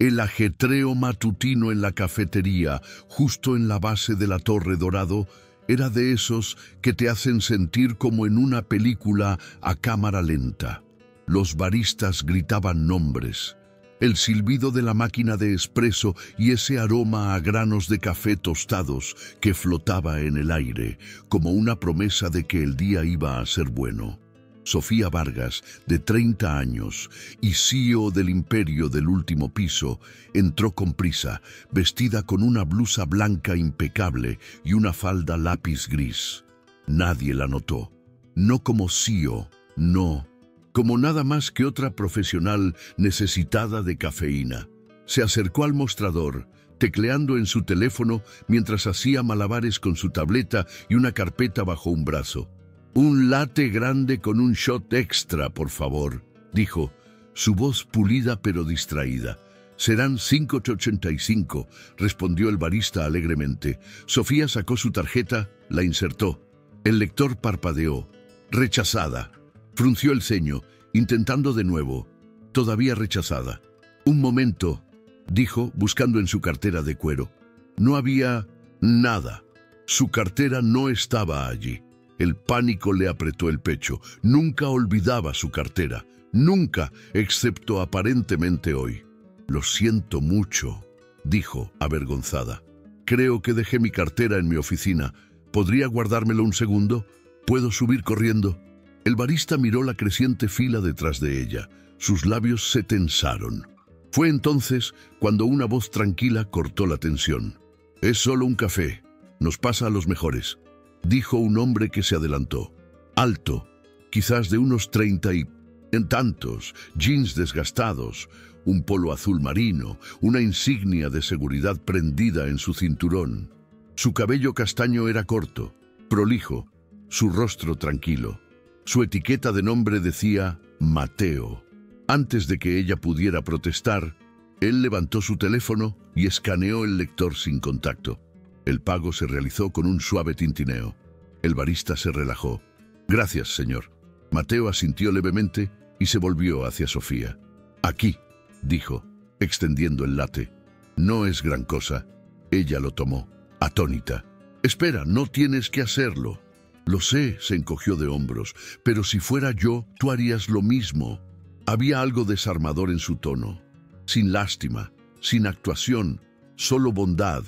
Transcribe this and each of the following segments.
El ajetreo matutino en la cafetería, justo en la base de la Torre Dorado, era de esos que te hacen sentir como en una película a cámara lenta. Los baristas gritaban nombres. El silbido de la máquina de espresso y ese aroma a granos de café tostados que flotaba en el aire, como una promesa de que el día iba a ser bueno. Sofía Vargas, de 30 años y CEO del imperio del último piso, entró con prisa, vestida con una blusa blanca impecable y una falda lápiz gris. Nadie la notó. No como CEO, no, como nada más que otra profesional necesitada de cafeína. Se acercó al mostrador, tecleando en su teléfono mientras hacía malabares con su tableta y una carpeta bajo un brazo. «Un latte grande con un shot extra, por favor», dijo, su voz pulida pero distraída. «Serán 5,85», respondió el barista alegremente. Sofía sacó su tarjeta, la insertó. El lector parpadeó. «Rechazada». Frunció el ceño, intentando de nuevo. Todavía rechazada. «Un momento», dijo, buscando en su cartera de cuero. No había nada. Su cartera no estaba allí. El pánico le apretó el pecho. Nunca olvidaba su cartera. Nunca, excepto aparentemente hoy. «Lo siento mucho», dijo, avergonzada. «Creo que dejé mi cartera en mi oficina. ¿Podría guardármelo un segundo? ¿Puedo subir corriendo?» El barista miró la creciente fila detrás de ella. Sus labios se tensaron. Fue entonces cuando una voz tranquila cortó la tensión. «Es solo un café. Nos pasa a los mejores», dijo un hombre que se adelantó. Alto, quizás de unos 30 y tantos, jeans desgastados, un polo azul marino, una insignia de seguridad prendida en su cinturón. Su cabello castaño era corto, prolijo, su rostro tranquilo. Su etiqueta de nombre decía Mateo. Antes de que ella pudiera protestar, él levantó su teléfono y escaneó el lector sin contacto. El pago se realizó con un suave tintineo. El barista se relajó. «Gracias, señor». Mateo asintió levemente y se volvió hacia Sofía. «Aquí», dijo, extendiendo el latte. «No es gran cosa». Ella lo tomó, atónita. «Espera, no tienes que hacerlo». «Lo sé», se encogió de hombros, «pero si fuera yo, tú harías lo mismo». Había algo desarmador en su tono. Sin lástima, sin actuación, solo bondad,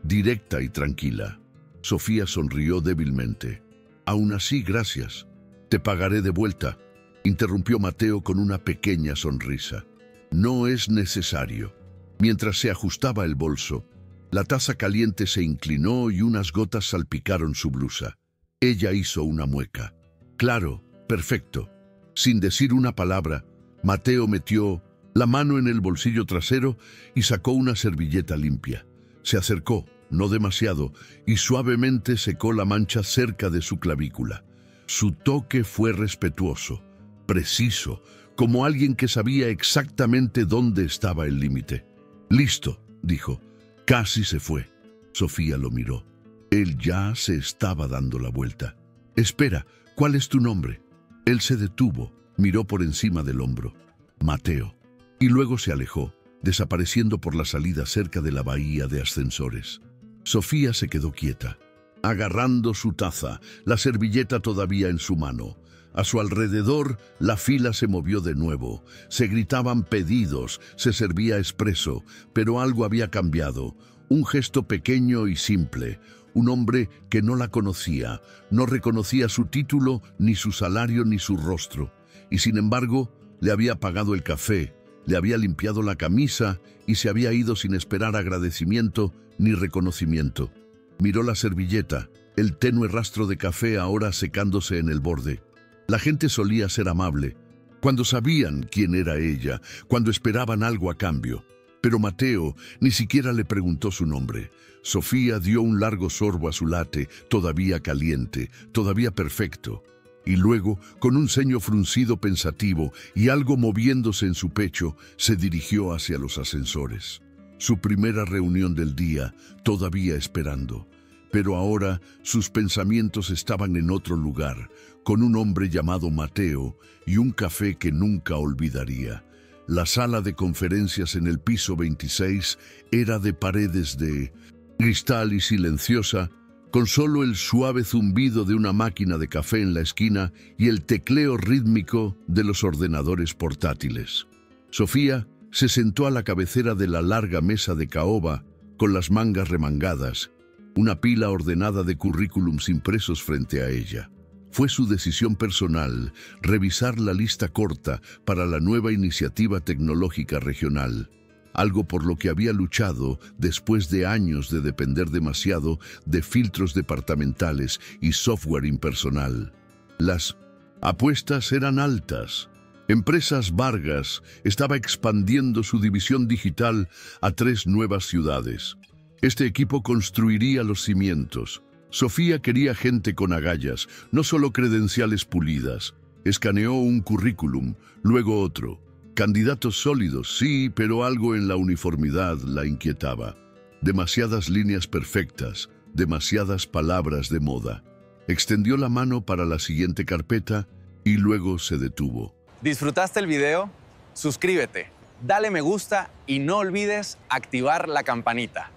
directa y tranquila. Sofía sonrió débilmente. «Aún así, gracias. Te pagaré de vuelta», interrumpió Mateo con una pequeña sonrisa. «No es necesario». Mientras se ajustaba el bolso, la taza caliente se inclinó y unas gotas salpicaron su blusa. Ella hizo una mueca. «Claro, perfecto». Sin decir una palabra, Mateo metió la mano en el bolsillo trasero y sacó una servilleta limpia. Se acercó, no demasiado, y suavemente secó la mancha cerca de su clavícula. Su toque fue respetuoso, preciso, como alguien que sabía exactamente dónde estaba el límite. «Listo», dijo. Casi se fue. Sofía lo miró. Él ya se estaba dando la vuelta. «Espera, ¿cuál es tu nombre?» Él se detuvo, miró por encima del hombro. «Mateo». Y luego se alejó, desapareciendo por la salida cerca de la bahía de ascensores. Sofía se quedó quieta, agarrando su taza, la servilleta todavía en su mano. A su alrededor, la fila se movió de nuevo. Se gritaban pedidos, se servía espresso, pero algo había cambiado. Un gesto pequeño y simple. Un hombre que no la conocía, no reconocía su título, ni su salario, ni su rostro. Y sin embargo, le había pagado el café, le había limpiado la camisa y se había ido sin esperar agradecimiento ni reconocimiento. Miró la servilleta, el tenue rastro de café ahora secándose en el borde. La gente solía ser amable, cuando sabían quién era ella, cuando esperaban algo a cambio. Pero Mateo ni siquiera le preguntó su nombre. Sofía dio un largo sorbo a su latte, todavía caliente, todavía perfecto. Y luego, con un ceño fruncido pensativo y algo moviéndose en su pecho, se dirigió hacia los ascensores. Su primera reunión del día, todavía esperando. Pero ahora sus pensamientos estaban en otro lugar, con un hombre llamado Mateo y un café que nunca olvidaría. La sala de conferencias en el piso 26 era de paredes de cristal y silenciosa, con solo el suave zumbido de una máquina de café en la esquina y el tecleo rítmico de los ordenadores portátiles. Sofía se sentó a la cabecera de la larga mesa de caoba con las mangas remangadas, una pila ordenada de currículums impresos frente a ella. Fue su decisión personal revisar la lista corta para la nueva iniciativa tecnológica regional, algo por lo que había luchado después de años de depender demasiado de filtros departamentales y software impersonal. Las apuestas eran altas. Empresas Vargas estaba expandiendo su división digital a 3 nuevas ciudades. Este equipo construiría los cimientos. Sofía quería gente con agallas, no solo credenciales pulidas. Escaneó un currículum, luego otro. Candidatos sólidos, sí, pero algo en la uniformidad la inquietaba. Demasiadas líneas perfectas, demasiadas palabras de moda. Extendió la mano para la siguiente carpeta y luego se detuvo. ¿Disfrutaste el video? Suscríbete, dale me gusta y no olvides activar la campanita.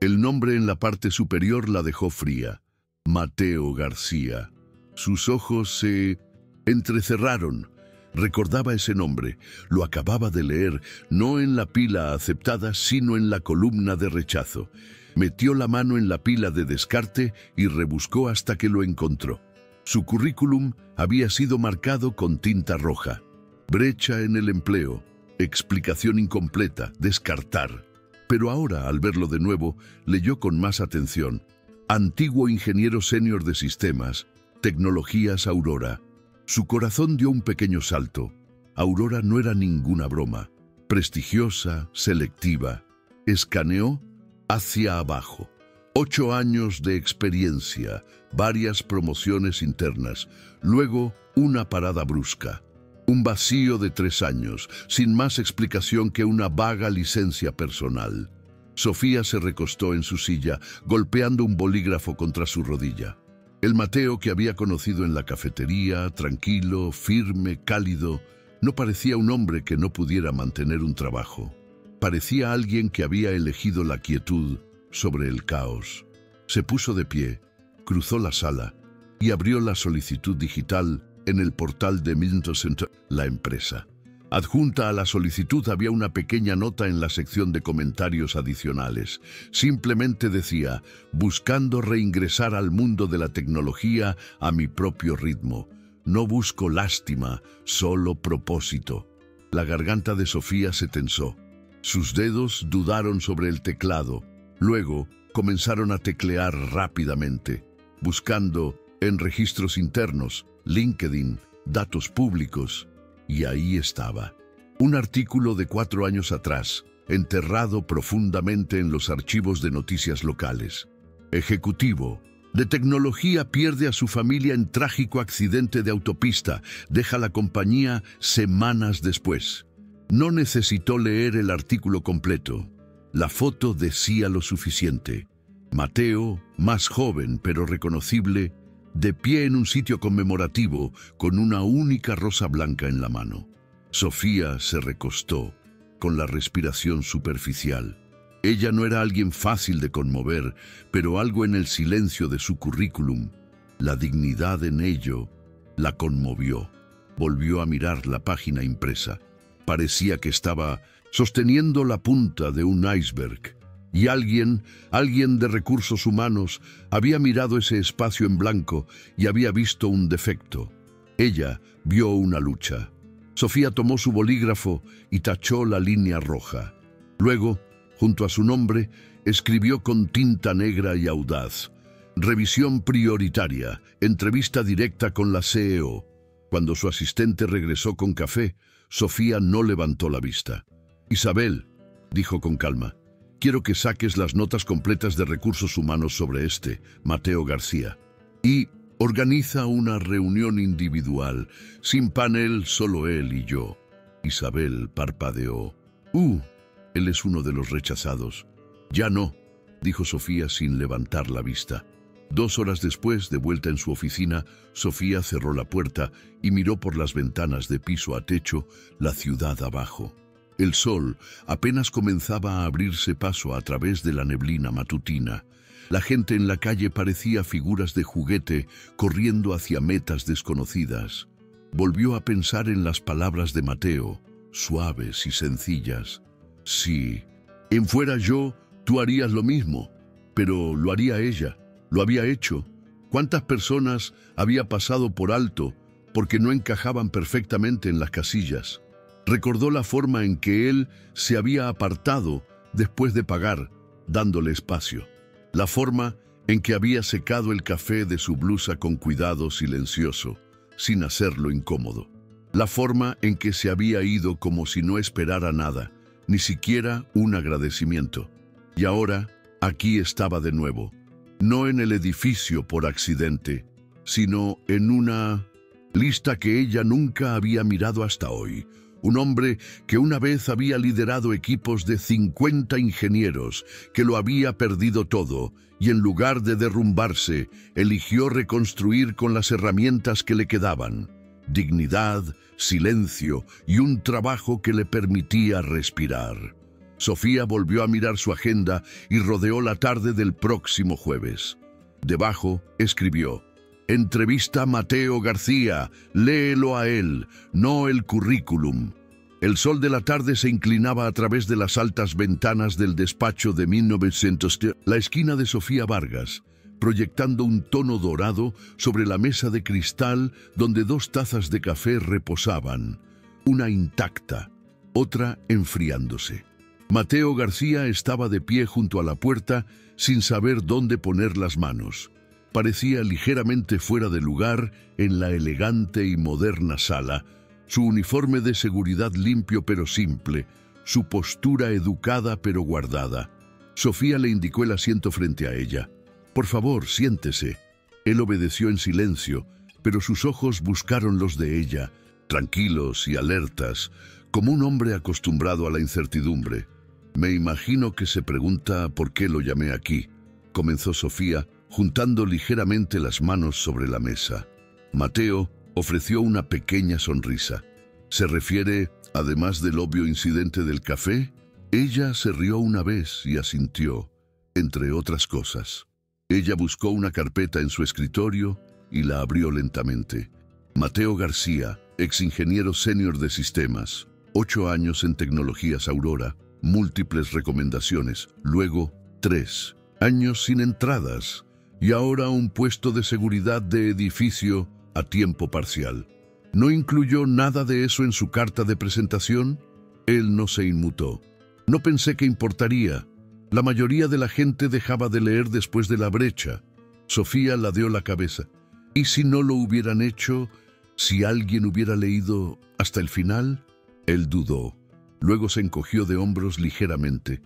El nombre en la parte superior la dejó fría. Mateo García. Sus ojos se entrecerraron. Recordaba ese nombre. Lo acababa de leer, no en la pila aceptada, sino en la columna de rechazo. Metió la mano en la pila de descarte y rebuscó hasta que lo encontró. Su currículum había sido marcado con tinta roja. Brecha en el empleo. Explicación incompleta. Descartar. Pero ahora, al verlo de nuevo, leyó con más atención. Antiguo ingeniero senior de sistemas, tecnologías Aurora. Su corazón dio un pequeño salto. Aurora no era ninguna broma. Prestigiosa, selectiva. Escaneó hacia abajo. 8 años de experiencia, varias promociones internas, luego una parada brusca. Un vacío de 3 años, sin más explicación que una vaga licencia personal. Sofía se recostó en su silla, golpeando un bolígrafo contra su rodilla. El Mateo que había conocido en la cafetería, tranquilo, firme, cálido, no parecía un hombre que no pudiera mantener un trabajo. Parecía alguien que había elegido la quietud sobre el caos. Se puso de pie, cruzó la sala y abrió la solicitud digital en el portal de Minto Center, la empresa. Adjunta a la solicitud había una pequeña nota en la sección de comentarios adicionales. Simplemente decía, buscando reingresar al mundo de la tecnología a mi propio ritmo. No busco lástima, solo propósito. La garganta de Sofía se tensó. Sus dedos dudaron sobre el teclado. Luego comenzaron a teclear rápidamente, buscando en registros internos, LinkedIn, datos públicos, y ahí estaba. Un artículo de 4 años atrás, enterrado profundamente en los archivos de noticias locales. Ejecutivo de tecnología pierde a su familia en trágico accidente de autopista, deja la compañía semanas después. No necesitó leer el artículo completo. La foto decía lo suficiente. Mateo, más joven pero reconocible, de pie en un sitio conmemorativo con una única rosa blanca en la mano. Sofía se recostó, con la respiración superficial. Ella no era alguien fácil de conmover, pero algo en el silencio de su currículum, la dignidad en ello, la conmovió. Volvió a mirar la página impresa. Parecía que estaba sosteniendo la punta de un iceberg. Y alguien de recursos humanos, había mirado ese espacio en blanco y había visto un defecto. Ella vio una lucha. Sofía tomó su bolígrafo y tachó la línea roja. Luego, junto a su nombre, escribió con tinta negra y audaz: revisión prioritaria, entrevista directa con la CEO. Cuando su asistente regresó con café, Sofía no levantó la vista. Isabel, dijo con calma, quiero que saques las notas completas de recursos humanos sobre Mateo García. Y organiza una reunión individual, sin panel, solo él y yo. Isabel parpadeó. Él es uno de los rechazados. Ya no, dijo Sofía sin levantar la vista. 2 horas después, de vuelta en su oficina, Sofía cerró la puerta y miró por las ventanas de piso a techo la ciudad abajo. El sol apenas comenzaba a abrirse paso a través de la neblina matutina. La gente en la calle parecía figuras de juguete corriendo hacia metas desconocidas. Volvió a pensar en las palabras de Mateo, suaves y sencillas. Sí, en fuera yo, tú harías lo mismo, pero lo haría ella. Lo había hecho. ¿Cuántas personas había pasado por alto porque no encajaban perfectamente en las casillas? Recordó la forma en que él se había apartado después de pagar, dándole espacio. La forma en que había secado el café de su blusa con cuidado silencioso, sin hacerlo incómodo. La forma en que se había ido como si no esperara nada, ni siquiera un agradecimiento. Y ahora, aquí estaba de nuevo. No en el edificio por accidente, sino en una lista que ella nunca había mirado hasta hoy. Un hombre que una vez había liderado equipos de 50 ingenieros, que lo había perdido todo, y en lugar de derrumbarse, eligió reconstruir con las herramientas que le quedaban. Dignidad, silencio y un trabajo que le permitía respirar. Sofía volvió a mirar su agenda y rodeó la tarde del próximo jueves. Debajo escribió: entrevista a Mateo García, léelo a él, no el currículum. El sol de la tarde se inclinaba a través de las altas ventanas del despacho de 1900, la esquina de Sofía Vargas, proyectando un tono dorado sobre la mesa de cristal donde 2 tazas de café reposaban, una intacta, otra enfriándose. Mateo García estaba de pie junto a la puerta sin saber dónde poner las manos. Parecía ligeramente fuera de lugar en la elegante y moderna sala, su uniforme de seguridad limpio pero simple, su postura educada pero guardada. Sofía le indicó el asiento frente a ella. «Por favor, siéntese». Él obedeció en silencio, pero sus ojos buscaron los de ella, tranquilos y alertas, como un hombre acostumbrado a la incertidumbre. «Me imagino que se pregunta por qué lo llamé aquí», comenzó Sofía, juntando ligeramente las manos sobre la mesa. Mateo ofreció una pequeña sonrisa. «¿Se refiere, además del obvio incidente del café?» Ella se rió una vez y asintió, entre otras cosas. Ella buscó una carpeta en su escritorio y la abrió lentamente. Mateo García, ex ingeniero senior de sistemas, 8 años en tecnologías Aurora, múltiples recomendaciones, luego 3 años sin entradas y ahora un puesto de seguridad de edificio a tiempo parcial. ¿No incluyó nada de eso en su carta de presentación? Él no se inmutó. «No pensé que importaría. La mayoría de la gente dejaba de leer después de la brecha». Sofía ladeó la cabeza. «¿Y si no lo hubieran hecho? ¿Si alguien hubiera leído hasta el final?» Él dudó. Luego se encogió de hombros ligeramente.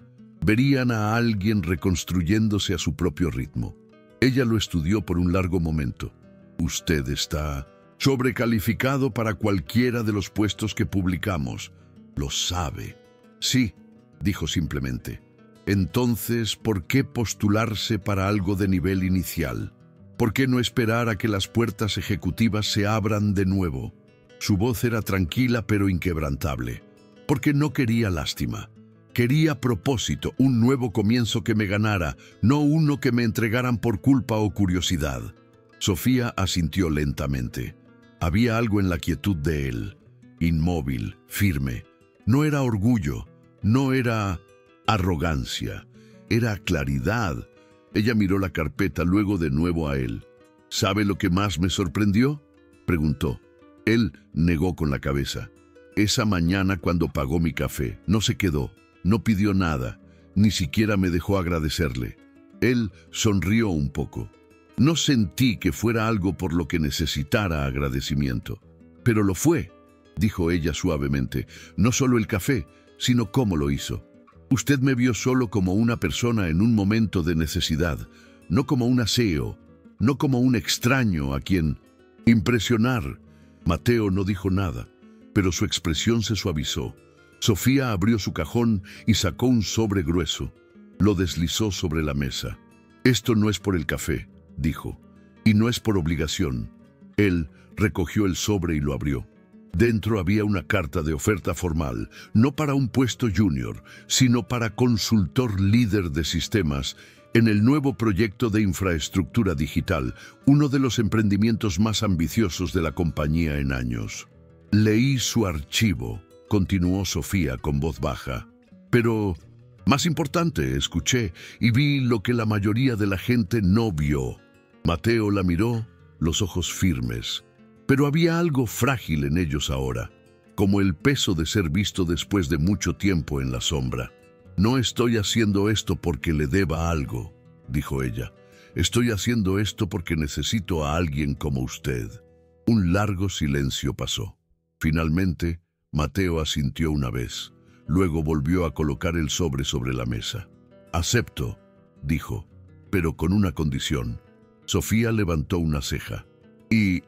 Verían a alguien reconstruyéndose a su propio ritmo. Ella lo estudió por un largo momento. «Usted está sobrecalificado para cualquiera de los puestos que publicamos. Lo sabe». «Sí», dijo simplemente. «Entonces, ¿por qué postularse para algo de nivel inicial? ¿Por qué no esperar a que las puertas ejecutivas se abran de nuevo?» Su voz era tranquila pero inquebrantable. «Porque no quería lástima. Quería propósito, un nuevo comienzo que me ganara, no uno que me entregaran por culpa o curiosidad». Sofía asintió lentamente. Había algo en la quietud de él, inmóvil, firme. No era orgullo, no era arrogancia, era claridad. Ella miró la carpeta, luego de nuevo a él. «¿Sabe lo que más me sorprendió?», preguntó. Él negó con la cabeza. «Esa mañana cuando pagó mi café, no se quedó, no pidió nada, ni siquiera me dejó agradecerle». Él sonrió un poco. «No sentí que fuera algo por lo que necesitara agradecimiento». «Pero lo fue», dijo ella suavemente. «No solo el café, sino cómo lo hizo. Usted me vio solo como una persona en un momento de necesidad, no como un aseo, no como un extraño a quien impresionar». Mateo no dijo nada, pero su expresión se suavizó. Sofía abrió su cajón y sacó un sobre grueso. Lo deslizó sobre la mesa. «Esto no es por el café. dijo, y no es por obligación. Él recogió el sobre y lo abrió. Dentro había una carta de oferta formal, no para un puesto junior, sino para consultor líder de sistemas en el nuevo proyecto de infraestructura digital, uno de los emprendimientos más ambiciosos de la compañía en años. Leí su archivo, continuó Sofía con voz baja. Pero, más importante, escuché y vi lo que la mayoría de la gente no vio. Mateo la miró, los ojos firmes. Pero había algo frágil en ellos ahora, como el peso de ser visto después de mucho tiempo en la sombra. «No estoy haciendo esto porque le deba algo», dijo ella. «Estoy haciendo esto porque necesito a alguien como usted». Un largo silencio pasó. Finalmente, Mateo asintió una vez. Luego volvió a colocar el sobre la mesa. «Acepto», dijo, «pero con una condición». Sofía levantó una ceja. «¿Y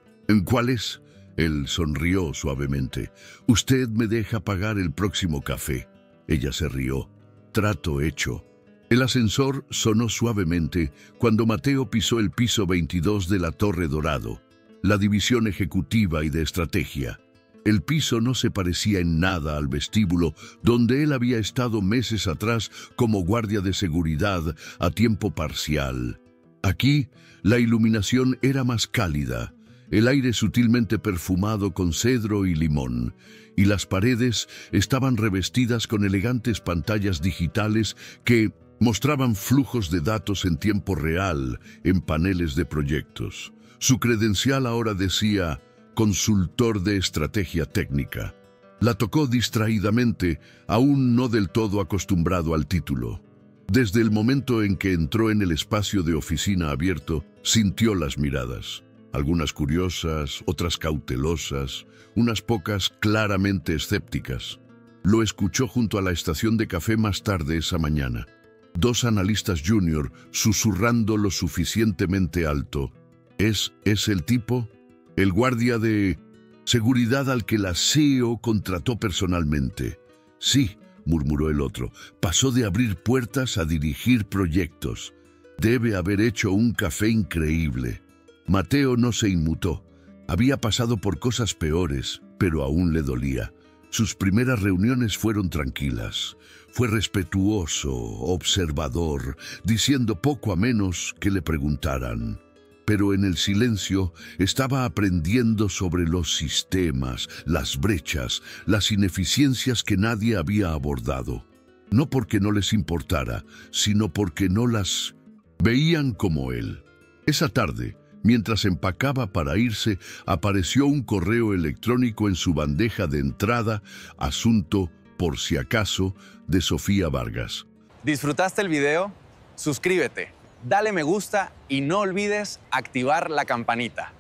cuál es?» Él sonrió suavemente. «Usted me deja pagar el próximo café». Ella se rió. Trato hecho. El ascensor sonó suavemente cuando Mateo pisó el piso 22 de la Torre Dorado, la división ejecutiva y de estrategia. El piso no se parecía en nada al vestíbulo donde él había estado meses atrás como guardia de seguridad a tiempo parcial. Aquí, la iluminación era más cálida, el aire sutilmente perfumado con cedro y limón, y las paredes estaban revestidas con elegantes pantallas digitales que mostraban flujos de datos en tiempo real en paneles de proyectos. Su credencial ahora decía «Consultor de Estrategia Técnica». La tocó distraídamente, aún no del todo acostumbrado al título. Desde el momento en que entró en el espacio de oficina abierto, sintió las miradas. Algunas curiosas, otras cautelosas, unas pocas claramente escépticas. Lo escuchó junto a la estación de café más tarde esa mañana. 2 analistas junior susurrando lo suficientemente alto. ¿Es el tipo? El guardia de seguridad al que la CEO contrató personalmente. Sí, murmuró el otro. Pasó de abrir puertas a dirigir proyectos. Debe haber hecho un café increíble. Mateo no se inmutó. Había pasado por cosas peores, pero aún le dolía. Sus primeras reuniones fueron tranquilas. Fue respetuoso, observador, diciendo poco a menos que le preguntaran. Pero en el silencio estaba aprendiendo sobre los sistemas, las brechas, las ineficiencias que nadie había abordado. No porque no les importara, sino porque no las veían como él. Esa tarde, mientras empacaba para irse, apareció un correo electrónico en su bandeja de entrada, asunto, por si acaso, de Sofía Vargas. ¿Disfrutaste el video? Suscríbete, dale me gusta y no olvides activar la campanita.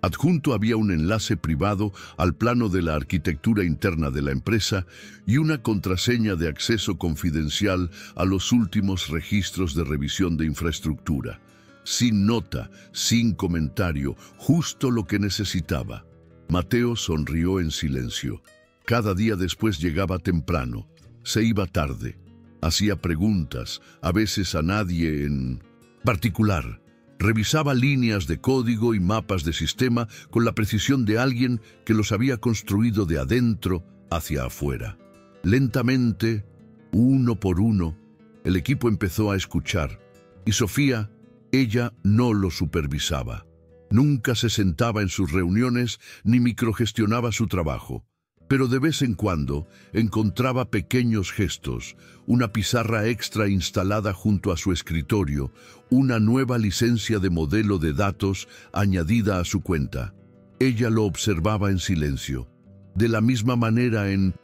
Adjunto había un enlace privado al plano de la arquitectura interna de la empresa y una contraseña de acceso confidencial a los últimos registros de revisión de infraestructura. Sin nota, sin comentario, justo lo que necesitaba. Mateo sonrió en silencio. Cada día después llegaba temprano, se iba tarde. Hacía preguntas, a veces a nadie en particular. Revisaba líneas de código y mapas de sistema con la precisión de alguien que los había construido de adentro hacia afuera. Lentamente, uno por uno, el equipo empezó a escuchar, y Sofía, ella no lo supervisaba. Nunca se sentaba en sus reuniones ni microgestionaba su trabajo, pero de vez en cuando encontraba pequeños gestos, una pizarra extra instalada junto a su escritorio, una nueva licencia de modelo de datos añadida a su cuenta. Ella lo observaba en silencio, de la misma manera en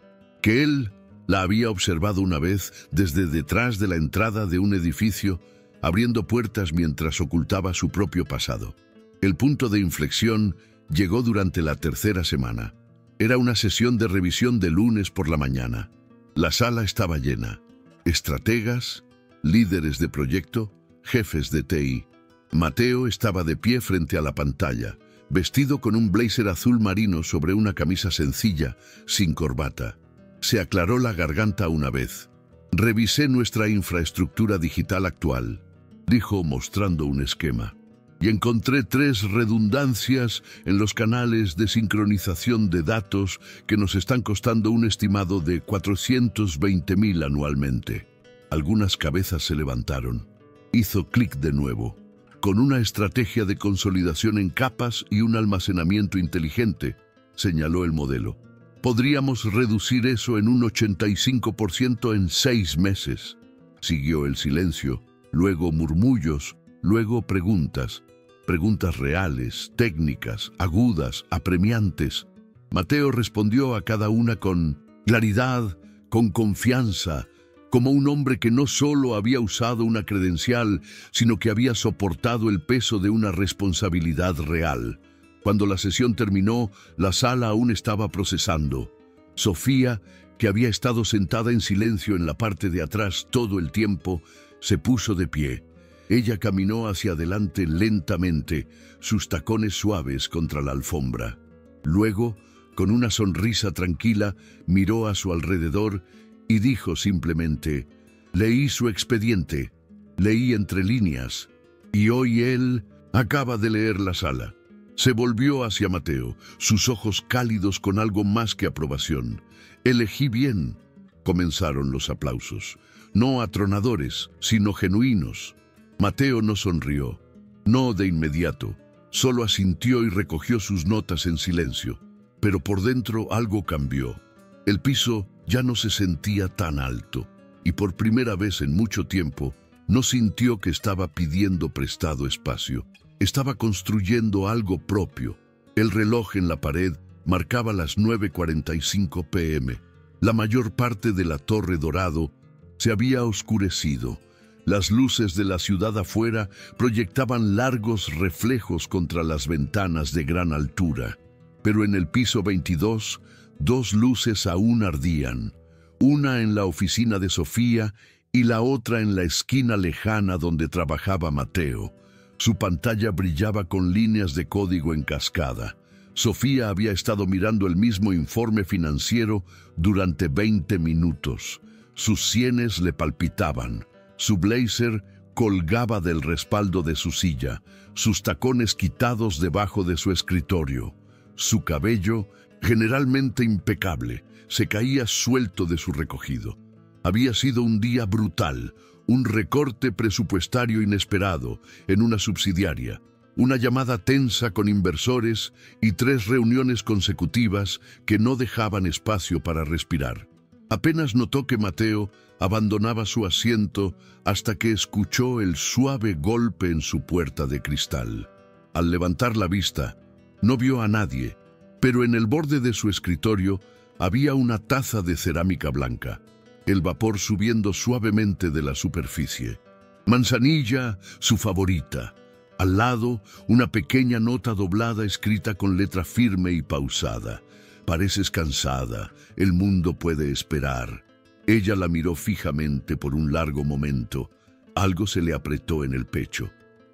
que él la había observado una vez desde detrás de la entrada de un edificio, abriendo puertas mientras ocultaba su propio pasado. El punto de inflexión llegó durante la tercera semana. Era una sesión de revisión de lunes por la mañana. La sala estaba llena. Estrategas, líderes de proyecto, jefes de TI. Mateo estaba de pie frente a la pantalla, vestido con un blazer azul marino sobre una camisa sencilla, sin corbata. Se aclaró la garganta una vez. «Revisé nuestra infraestructura digital actual», dijo mostrando un esquema. y encontré 3 redundancias en los canales de sincronización de datos que nos están costando un estimado de 420.000 anualmente. Algunas cabezas se levantaron. Hizo clic de nuevo. Con una estrategia de consolidación en capas y un almacenamiento inteligente, señaló el modelo. Podríamos reducir eso en un 85% en 6 meses. Siguió el silencio, luego murmullos, luego preguntas. Preguntas reales, técnicas, agudas, apremiantes. Mateo respondió a cada una con claridad, con confianza, como un hombre que no solo había usado una credencial, sino que había soportado el peso de una responsabilidad real. Cuando la sesión terminó, la sala aún estaba procesando. Sofía, que había estado sentada en silencio en la parte de atrás todo el tiempo, se puso de pie. Ella caminó hacia adelante lentamente, sus tacones suaves contra la alfombra. Luego, con una sonrisa tranquila, miró a su alrededor y dijo simplemente: «Leí su expediente, leí entre líneas, y hoy él acaba de leer la sala». Se volvió hacia Mateo, sus ojos cálidos con algo más que aprobación. «Elegí bien». Comenzaron los aplausos, no atronadores, sino genuinos. Mateo no sonrió, no de inmediato, solo asintió y recogió sus notas en silencio. Pero por dentro algo cambió. El piso ya no se sentía tan alto, y por primera vez en mucho tiempo no sintió que estaba pidiendo prestado espacio. Estaba construyendo algo propio. El reloj en la pared marcaba las 9:45 p.m. La mayor parte de la Torre Dorado se había oscurecido. Las luces de la ciudad afuera proyectaban largos reflejos contra las ventanas de gran altura. Pero en el piso 22, 2 luces aún ardían. Una en la oficina de Sofía y la otra en la esquina lejana donde trabajaba Mateo. Su pantalla brillaba con líneas de código en cascada. Sofía había estado mirando el mismo informe financiero durante 20 minutos. Sus sienes le palpitaban. Su blazer colgaba del respaldo de su silla, sus tacones quitados debajo de su escritorio. Su cabello, generalmente impecable, se caía suelto de su recogido. Había sido un día brutal, un recorte presupuestario inesperado en una subsidiaria, una llamada tensa con inversores y 3 reuniones consecutivas que no dejaban espacio para respirar. Apenas notó que Mateo abandonaba su asiento hasta que escuchó el suave golpe en su puerta de cristal. Al levantar la vista, no vio a nadie, pero en el borde de su escritorio había una taza de cerámica blanca, el vapor subiendo suavemente de la superficie. Manzanilla, su favorita. Al lado, una pequeña nota doblada escrita con letra firme y pausada. «Pareces cansada, el mundo puede esperar». Ella la miró fijamente por un largo momento. Algo se le apretó en el pecho.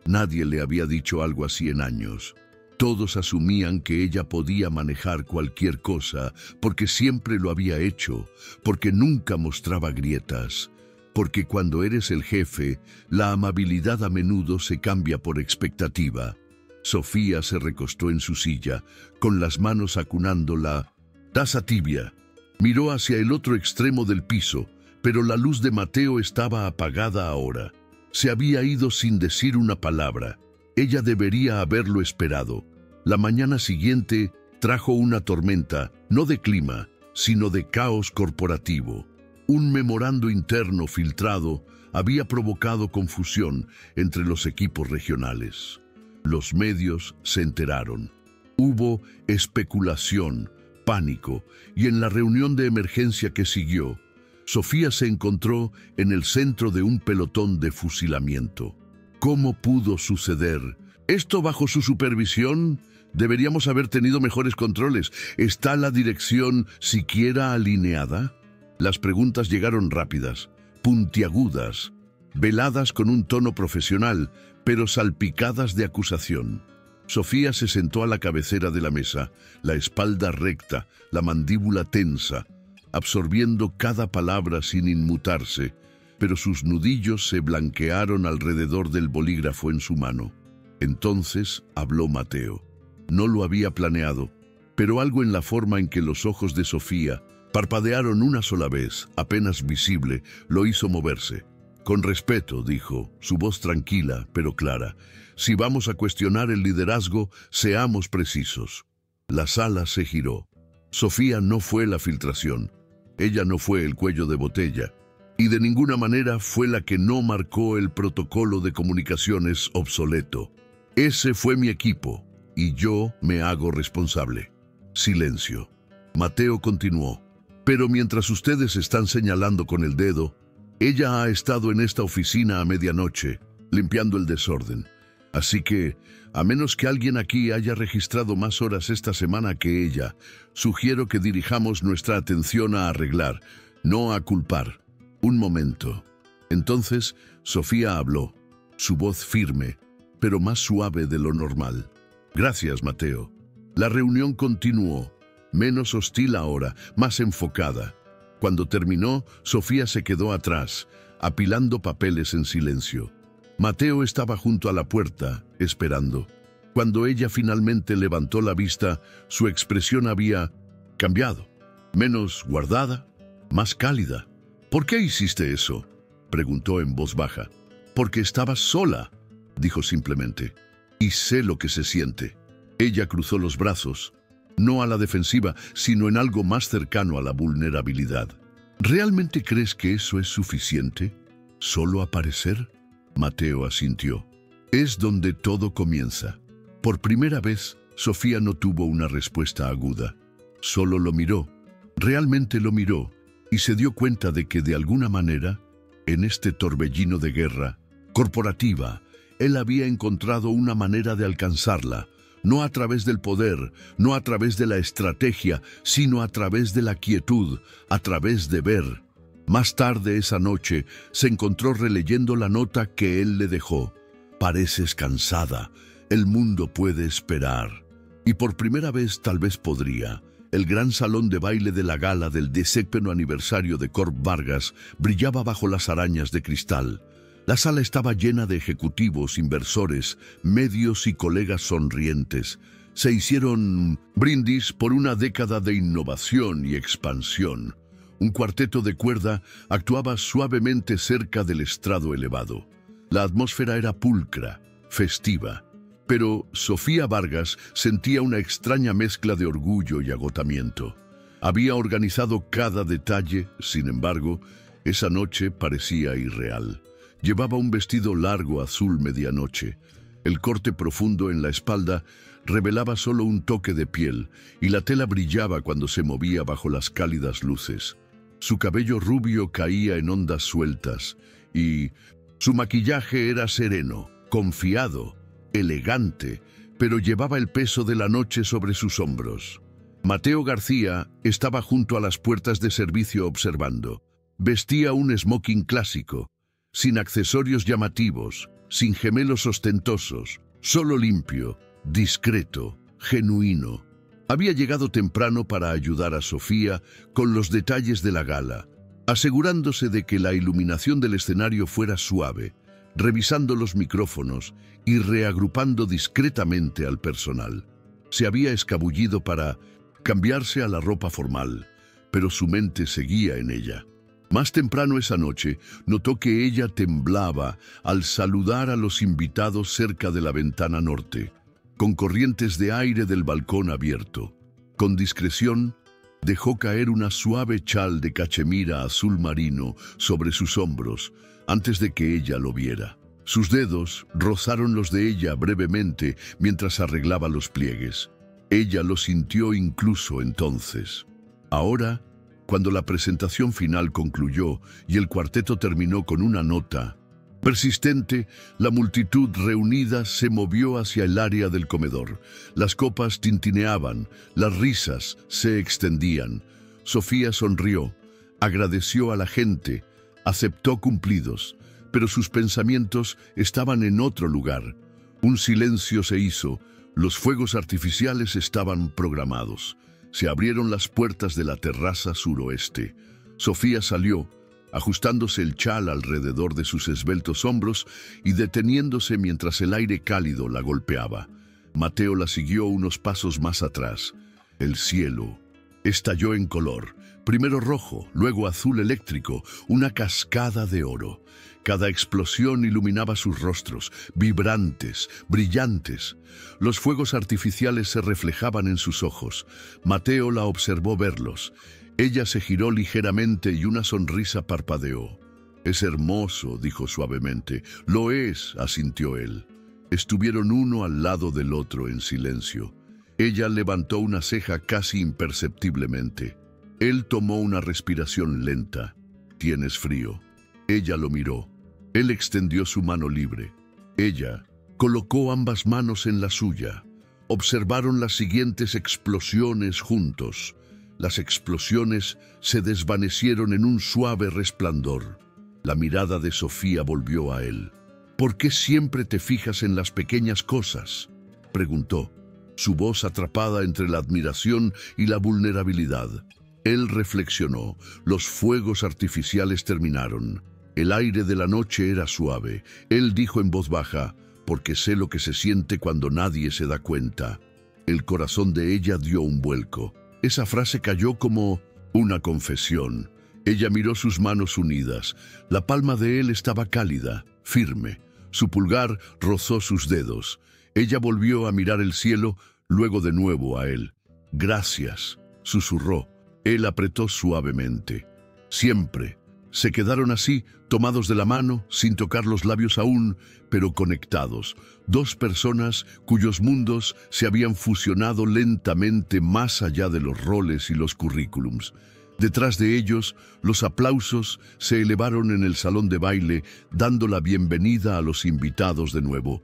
Nadie le había dicho algo así en años. Todos asumían que ella podía manejar cualquier cosa porque siempre lo había hecho, porque nunca mostraba grietas, porque cuando eres el jefe, la amabilidad a menudo se cambia por expectativa. Sofía se recostó en su silla, con las manos acunando la taza tibia. Miró hacia el otro extremo del piso, pero la luz de Mateo estaba apagada ahora. Se había ido sin decir una palabra. Ella debería haberlo esperado. La mañana siguiente trajo una tormenta, no de clima, sino de caos corporativo. Un memorando interno filtrado había provocado confusión entre los equipos regionales. Los medios se enteraron. Hubo especulación, pánico, y en la reunión de emergencia que siguió, Sofía se encontró en el centro de un pelotón de fusilamiento. ¿Cómo pudo suceder? ¿Esto bajo su supervisión? Deberíamos haber tenido mejores controles. ¿Está la dirección siquiera alineada? Las preguntas llegaron rápidas, puntiagudas, veladas con un tono profesional, pero salpicadas de acusación. Sofía se sentó a la cabecera de la mesa, la espalda recta, la mandíbula tensa, absorbiendo cada palabra sin inmutarse, pero sus nudillos se blanquearon alrededor del bolígrafo en su mano. Entonces habló Mateo. No lo había planeado, pero algo en la forma en que los ojos de Sofía parpadearon una sola vez, apenas visible, lo hizo moverse. Con respeto, dijo, su voz tranquila pero clara. Si vamos a cuestionar el liderazgo, seamos precisos. La sala se giró. Sofía no fue la filtración. Ella no fue el cuello de botella. Y de ninguna manera fue la que no marcó el protocolo de comunicaciones obsoleto. Ese fue mi equipo, y yo me hago responsable. Silencio. Mateo continuó. Pero mientras ustedes están señalando con el dedo, ella ha estado en esta oficina a medianoche, limpiando el desorden. Así que, a menos que alguien aquí haya registrado más horas esta semana que ella, sugiero que dirijamos nuestra atención a arreglar, no a culpar. Un momento. Entonces, Sofía habló, su voz firme, pero más suave de lo normal. Gracias, Mateo. La reunión continuó, menos hostil ahora, más enfocada. Cuando terminó, Sofía se quedó atrás, apilando papeles en silencio. Mateo estaba junto a la puerta, esperando. Cuando ella finalmente levantó la vista, su expresión había cambiado. Menos guardada, más cálida. ¿Por qué hiciste eso?, preguntó en voz baja. Porque estabas sola, dijo simplemente. Y sé lo que se siente. Ella cruzó los brazos, no a la defensiva, sino en algo más cercano a la vulnerabilidad. ¿Realmente crees que eso es suficiente? ¿Solo aparecer? Mateo asintió. Es donde todo comienza. Por primera vez, Sofía no tuvo una respuesta aguda. Solo lo miró. Realmente lo miró. Y se dio cuenta de que de alguna manera, en este torbellino de guerra corporativa, él había encontrado una manera de alcanzarla, no a través del poder, no a través de la estrategia, sino a través de la quietud, a través de ver. Más tarde esa noche se encontró releyendo la nota que él le dejó. Pareces cansada, el mundo puede esperar. Y por primera vez tal vez podría. El gran salón de baile de la gala del 10º aniversario de Corp Vargas brillaba bajo las arañas de cristal. La sala estaba llena de ejecutivos, inversores, medios y colegas sonrientes. Se hicieron brindis por una década de innovación y expansión. Un cuarteto de cuerda actuaba suavemente cerca del estrado elevado. La atmósfera era pulcra, festiva. Pero Sofía Vargas sentía una extraña mezcla de orgullo y agotamiento. Había organizado cada detalle, sin embargo, esa noche parecía irreal. Llevaba un vestido largo azul medianoche. El corte profundo en la espalda revelaba solo un toque de piel, y la tela brillaba cuando se movía bajo las cálidas luces. Su cabello rubio caía en ondas sueltas, y su maquillaje era sereno, confiado, elegante, pero llevaba el peso de la noche sobre sus hombros. Mateo García estaba junto a las puertas de servicio observando. Vestía un smoking clásico, sin accesorios llamativos, sin gemelos ostentosos, solo limpio, discreto, genuino. Había llegado temprano para ayudar a Sofía con los detalles de la gala, asegurándose de que la iluminación del escenario fuera suave, revisando los micrófonos y reagrupando discretamente al personal. Se había escabullido para cambiarse a la ropa formal, pero su mente seguía en ella. Más temprano esa noche, notó que ella temblaba al saludar a los invitados cerca de la ventana norte, con corrientes de aire del balcón abierto. Con discreción, dejó caer una suave chal de cachemira azul marino sobre sus hombros antes de que ella lo viera. Sus dedos rozaron los de ella brevemente mientras arreglaba los pliegues. Ella lo sintió incluso entonces. Ahora, cuando la presentación final concluyó y el cuarteto terminó con una nota persistente, la multitud reunida se movió hacia el área del comedor. Las copas tintineaban, las risas se extendían. Sofía sonrió, agradeció a la gente, aceptó cumplidos, pero sus pensamientos estaban en otro lugar. Un silencio se hizo, los fuegos artificiales estaban programados. Se abrieron las puertas de la terraza suroeste. Sofía salió, ajustándose el chal alrededor de sus esbeltos hombros y deteniéndose mientras el aire cálido la golpeaba. Mateo la siguió unos pasos más atrás. El cielo estalló en color, primero rojo, luego azul eléctrico, una cascada de oro. Cada explosión iluminaba sus rostros, vibrantes, brillantes. Los fuegos artificiales se reflejaban en sus ojos. Mateo la observó verlos. Ella se giró ligeramente y una sonrisa parpadeó. «Es hermoso», dijo suavemente. «Lo es», asintió él. Estuvieron uno al lado del otro en silencio. Ella levantó una ceja casi imperceptiblemente. Él tomó una respiración lenta. «¿Tienes frío?» Ella lo miró. Él extendió su mano libre. Ella colocó ambas manos en la suya. Observaron las siguientes explosiones juntos. Las explosiones se desvanecieron en un suave resplandor. La mirada de Sofía volvió a él. «¿Por qué siempre te fijas en las pequeñas cosas?», preguntó, su voz atrapada entre la admiración y la vulnerabilidad. Él reflexionó. Los fuegos artificiales terminaron. El aire de la noche era suave. Él dijo en voz baja, «Porque sé lo que se siente cuando nadie se da cuenta». El corazón de ella dio un vuelco. Esa frase cayó como una confesión. Ella miró sus manos unidas. La palma de él estaba cálida, firme. Su pulgar rozó sus dedos. Ella volvió a mirar el cielo, luego de nuevo a él. «Gracias», susurró. Él apretó suavemente. Siempre. Se quedaron así, tomados de la mano, sin tocar los labios aún, pero conectados. Dos personas cuyos mundos se habían fusionado lentamente más allá de los roles y los currículums. Detrás de ellos, los aplausos se elevaron en el salón de baile, dando la bienvenida a los invitados de nuevo.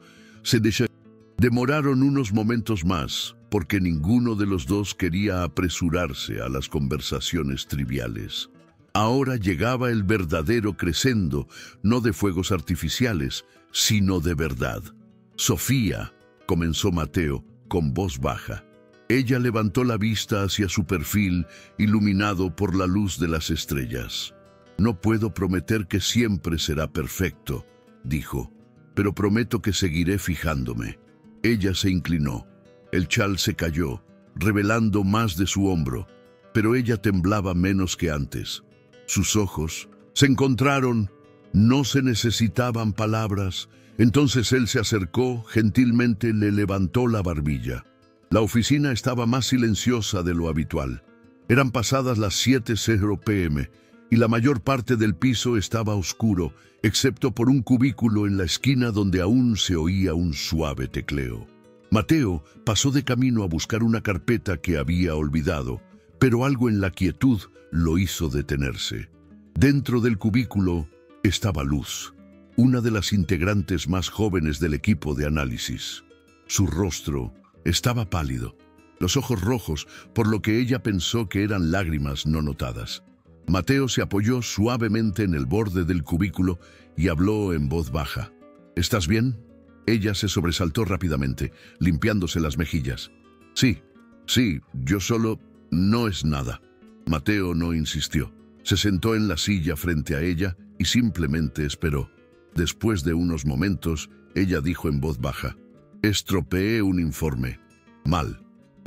Demoraron unos momentos más, porque ninguno de los dos quería apresurarse a las conversaciones triviales. Ahora llegaba el verdadero crescendo, no de fuegos artificiales, sino de verdad. «Sofía», comenzó Mateo, con voz baja. Ella levantó la vista hacia su perfil, iluminado por la luz de las estrellas. «No puedo prometer que siempre será perfecto», dijo, «pero prometo que seguiré fijándome». Ella se inclinó. El chal se cayó, revelando más de su hombro, pero ella temblaba menos que antes. Sus ojos se encontraron. No se necesitaban palabras. Entonces él se acercó, gentilmente le levantó la barbilla. La oficina estaba más silenciosa de lo habitual. Eran pasadas las 7:00 p.m. y la mayor parte del piso estaba oscuro, excepto por un cubículo en la esquina donde aún se oía un suave tecleo. Mateo pasó de camino a buscar una carpeta que había olvidado, pero algo en la quietud lo hizo detenerse. Dentro del cubículo estaba Luz, una de las integrantes más jóvenes del equipo de análisis. Su rostro estaba pálido, los ojos rojos, por lo que ella pensó que eran lágrimas no notadas. Mateo se apoyó suavemente en el borde del cubículo y habló en voz baja. «¿Estás bien?» Ella se sobresaltó rápidamente, limpiándose las mejillas. Sí, yo solo... no es nada». Mateo no insistió. Se sentó en la silla frente a ella y simplemente esperó. Después de unos momentos, ella dijo en voz baja, «Estropeé un informe. Mal.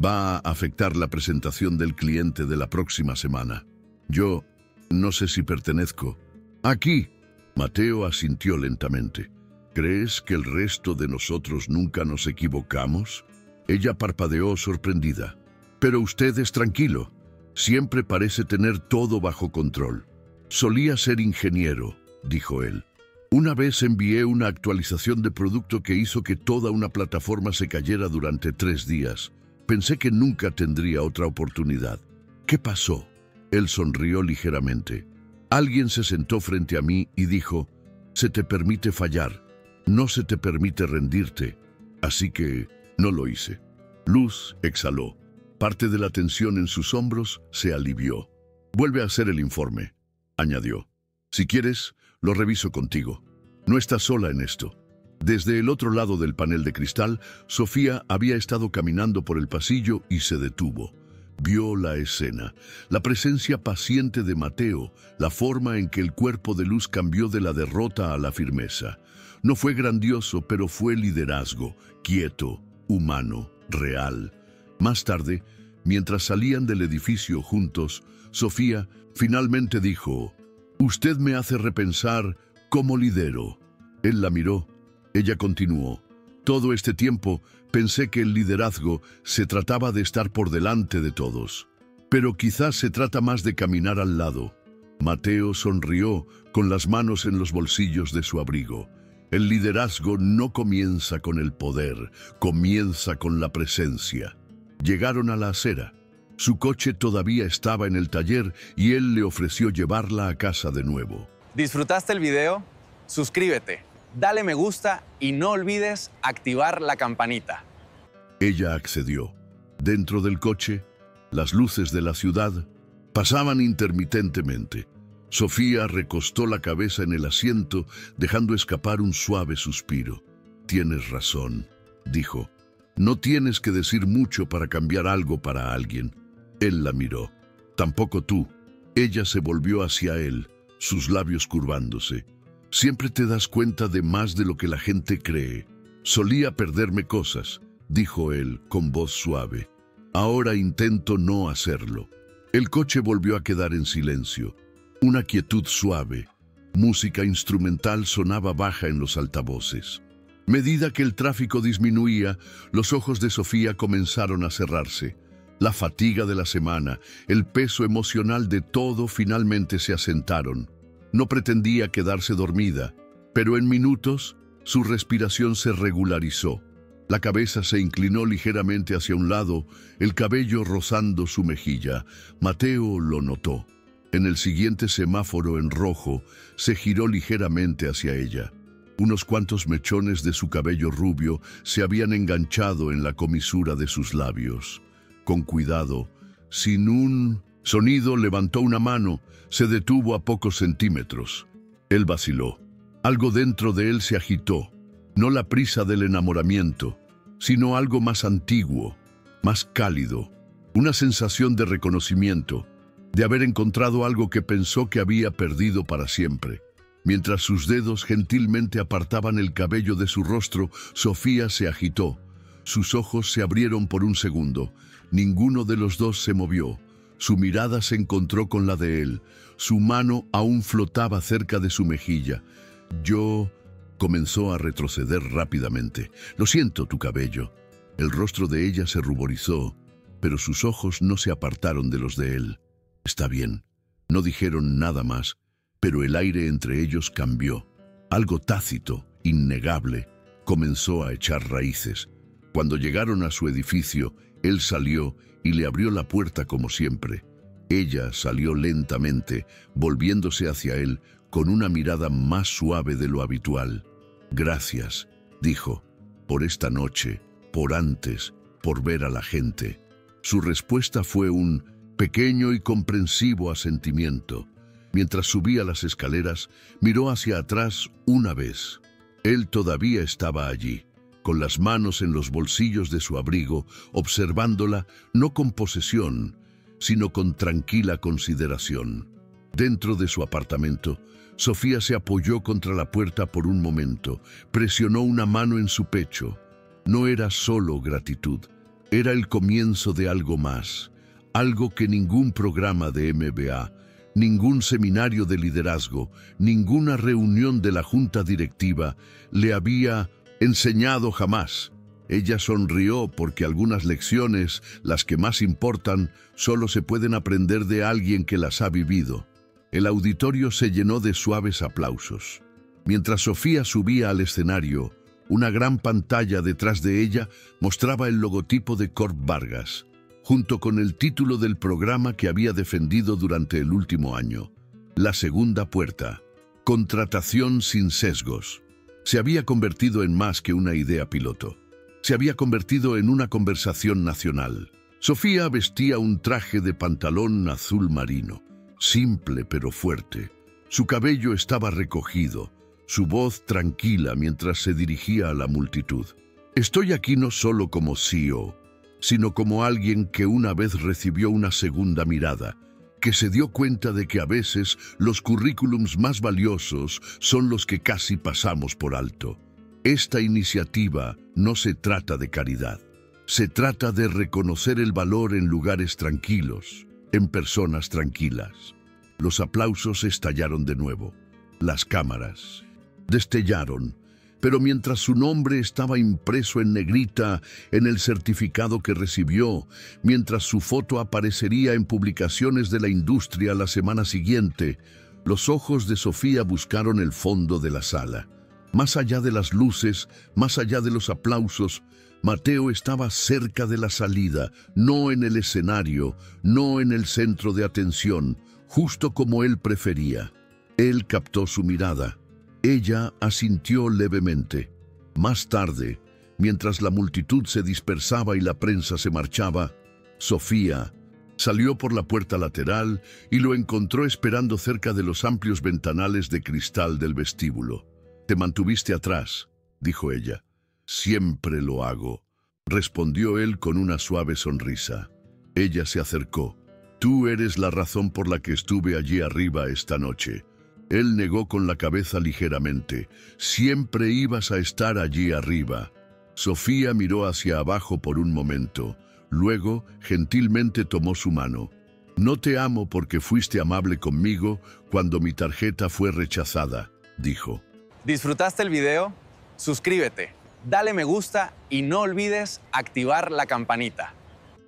Va a afectar la presentación del cliente de la próxima semana. Yo no sé si pertenezco». «Aquí». Mateo asintió lentamente. «¿Crees que el resto de nosotros nunca nos equivocamos?» Ella parpadeó sorprendida. «Pero usted es tranquilo. Siempre parece tener todo bajo control». «Solía ser ingeniero», dijo él. «Una vez envié una actualización de producto que hizo que toda una plataforma se cayera durante 3 días. Pensé que nunca tendría otra oportunidad». «¿Qué pasó?» Él sonrió ligeramente. «Alguien se sentó frente a mí y dijo, se te permite fallar, no se te permite rendirte. Así que no lo hice». Luz exhaló. Parte de la tensión en sus hombros se alivió. «Vuelve a hacer el informe», añadió. «Si quieres, lo reviso contigo. No estás sola en esto». Desde el otro lado del panel de cristal, Sofía había estado caminando por el pasillo y se detuvo. Vio la escena, la presencia paciente de Mateo, la forma en que el cuerpo de luz cambió de la derrota a la firmeza. No fue grandioso, pero fue liderazgo, quieto, humano, real. Más tarde, mientras salían del edificio juntos, Sofía finalmente dijo: «Usted me hace repensar cómo lidero». Él la miró. Ella continuó: «Todo este tiempo pensé que el liderazgo se trataba de estar por delante de todos. Pero quizás se trata más de caminar al lado». Mateo sonrió con las manos en los bolsillos de su abrigo. El liderazgo no comienza con el poder, comienza con la presencia. Llegaron a la acera. Su coche todavía estaba en el taller y él le ofreció llevarla a casa de nuevo. ¿Disfrutaste el video? Suscríbete, dale me gusta y no olvides activar la campanita. Ella accedió. Dentro del coche, las luces de la ciudad pasaban intermitentemente. Sofía recostó la cabeza en el asiento, dejando escapar un suave suspiro. «Tienes razón», dijo. «No tienes que decir mucho para cambiar algo para alguien». Él la miró. «Tampoco tú». Ella se volvió hacia él, sus labios curvándose. «Siempre te das cuenta de más de lo que la gente cree». «Solía perderme cosas», dijo él con voz suave. «Ahora intento no hacerlo». El coche volvió a quedar en silencio. Una quietud suave. Música instrumental sonaba baja en los altavoces. A medida que el tráfico disminuía, los ojos de Sofía comenzaron a cerrarse. La fatiga de la semana, el peso emocional de todo finalmente se asentaron. No pretendía quedarse dormida, pero en minutos su respiración se regularizó. La cabeza se inclinó ligeramente hacia un lado, el cabello rozando su mejilla. Mateo lo notó. En el siguiente semáforo en rojo, se giró ligeramente hacia ella. Unos cuantos mechones de su cabello rubio se habían enganchado en la comisura de sus labios. Con cuidado, sin un sonido, levantó una mano, se detuvo a pocos centímetros. Él vaciló. Algo dentro de él se agitó. No la prisa del enamoramiento, sino algo más antiguo, más cálido. Una sensación de reconocimiento, de haber encontrado algo que pensó que había perdido para siempre. Mientras sus dedos gentilmente apartaban el cabello de su rostro, Sofía se agitó. Sus ojos se abrieron por un segundo. Ninguno de los dos se movió. Su mirada se encontró con la de él. Su mano aún flotaba cerca de su mejilla. Comenzó a retroceder rápidamente. «Lo siento, tu cabello». El rostro de ella se ruborizó, pero sus ojos no se apartaron de los de él. «Está bien». No dijeron nada más, pero el aire entre ellos cambió. Algo tácito, innegable, comenzó a echar raíces. Cuando llegaron a su edificio, él salió y le abrió la puerta como siempre. Ella salió lentamente, volviéndose hacia él con una mirada más suave de lo habitual. «Gracias», dijo, «por esta noche, por antes, por ver a la gente». Su respuesta fue un pequeño y comprensivo asentimiento. Mientras subía las escaleras, miró hacia atrás una vez. Él todavía estaba allí, con las manos en los bolsillos de su abrigo, observándola no con posesión, sino con tranquila consideración. Dentro de su apartamento, Sofía se apoyó contra la puerta por un momento, presionó una mano en su pecho. No era solo gratitud, era el comienzo de algo más, algo que ningún programa de MBA, ningún seminario de liderazgo, ninguna reunión de la junta directiva le había enseñado jamás. Ella sonrió porque algunas lecciones, las que más importan, solo se pueden aprender de alguien que las ha vivido. El auditorio se llenó de suaves aplausos. Mientras Sofía subía al escenario, una gran pantalla detrás de ella mostraba el logotipo de Corp Vargas, junto con el título del programa que había defendido durante el último año. La segunda puerta. Contratación sin sesgos. Se había convertido en más que una idea piloto. Se había convertido en una conversación nacional. Sofía vestía un traje de pantalón azul marino, simple pero fuerte. Su cabello estaba recogido, su voz tranquila mientras se dirigía a la multitud. «Estoy aquí no solo como CEO, sino como alguien que una vez recibió una segunda mirada, que se dio cuenta de que a veces los currículums más valiosos son los que casi pasamos por alto. Esta iniciativa no se trata de caridad. Se trata de reconocer el valor en lugares tranquilos, en personas tranquilas. Los aplausos estallaron de nuevo. Las cámaras destellaron, pero mientras su nombre estaba impreso en negrita en el certificado que recibió, mientras su foto aparecería en publicaciones de la industria la semana siguiente, los ojos de Sofía buscaron el fondo de la sala. Más allá de las luces, más allá de los aplausos, Mateo estaba cerca de la salida, no en el escenario, no en el centro de atención, justo como él prefería. Él captó su mirada. Ella asintió levemente. Más tarde, mientras la multitud se dispersaba y la prensa se marchaba, Sofía salió por la puerta lateral y lo encontró esperando cerca de los amplios ventanales de cristal del vestíbulo. «Te mantuviste atrás», dijo ella. «Siempre lo hago», respondió él con una suave sonrisa. Ella se acercó. «Tú eres la razón por la que estuve allí arriba esta noche». Él negó con la cabeza ligeramente. «Siempre ibas a estar allí arriba». Sofía miró hacia abajo por un momento. Luego, gentilmente tomó su mano. «No te amo porque fuiste amable conmigo cuando mi tarjeta fue rechazada», dijo. ¿Disfrutaste el video? Suscríbete, dale me gusta y no olvides activar la campanita.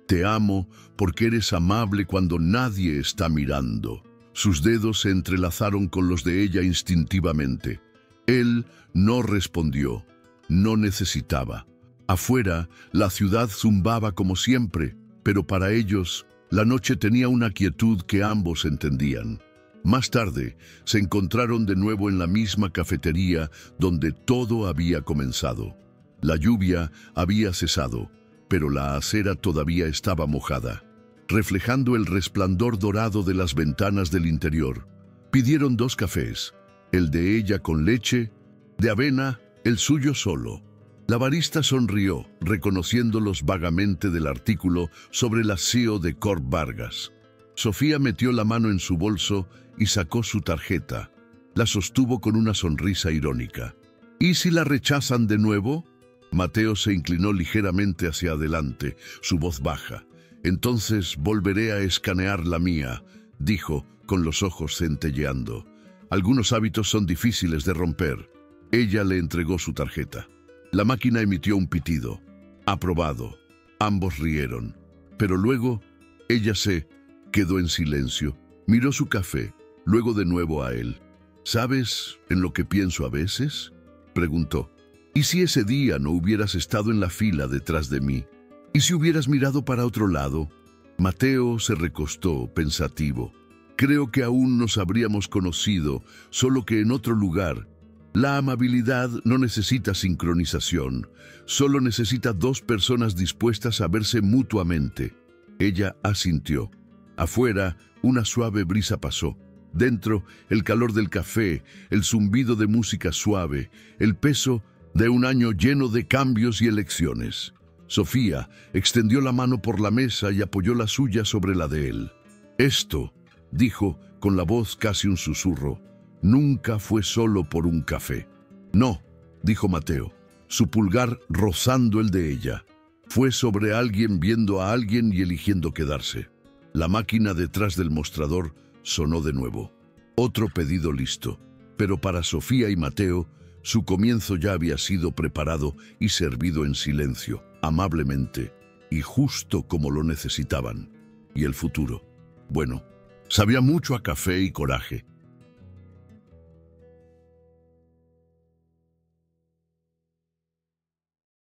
«Te amo porque eres amable cuando nadie está mirando». Sus dedos se entrelazaron con los de ella instintivamente. Él no respondió, no necesitaba. Afuera, la ciudad zumbaba como siempre, pero para ellos, la noche tenía una quietud que ambos entendían. Más tarde, se encontraron de nuevo en la misma cafetería donde todo había comenzado. La lluvia había cesado, pero la acera todavía estaba mojada, reflejando el resplandor dorado de las ventanas del interior. Pidieron 2 cafés, el de ella con leche, de avena, el suyo solo. La barista sonrió, reconociéndolos vagamente del artículo sobre la CEO de Corp Vargas. Sofía metió la mano en su bolso y sacó su tarjeta. La sostuvo con una sonrisa irónica. ¿Y si la rechazan de nuevo? Mateo se inclinó ligeramente hacia adelante, su voz baja. «Entonces volveré a escanear la mía», dijo, con los ojos centelleando. «Algunos hábitos son difíciles de romper». Ella le entregó su tarjeta. La máquina emitió un pitido. «Aprobado». Ambos rieron. Pero luego, ella se quedó en silencio. Miró su café, luego de nuevo a él. «¿Sabes en lo que pienso a veces?», preguntó. «¿Y si ese día no hubieras estado en la fila detrás de mí? ¿Y si hubieras mirado para otro lado?» Mateo se recostó, pensativo. «Creo que aún nos habríamos conocido, solo que en otro lugar. La amabilidad no necesita sincronización, solo necesita 2 personas dispuestas a verse mutuamente». Ella asintió. Afuera, una suave brisa pasó. Dentro, el calor del café, el zumbido de música suave, el peso de un año lleno de cambios y elecciones. Sofía extendió la mano por la mesa y apoyó la suya sobre la de él. «Esto», dijo con la voz casi un susurro, «nunca fue solo por un café». «No», dijo Mateo, su pulgar rozando el de ella. «Fue sobre alguien viendo a alguien y eligiendo quedarse». La máquina detrás del mostrador sonó de nuevo. Otro pedido listo, pero para Sofía y Mateo, su comienzo ya había sido preparado y servido en silencio, amablemente, y justo como lo necesitaban. Y el futuro, bueno, sabía mucho a café y coraje.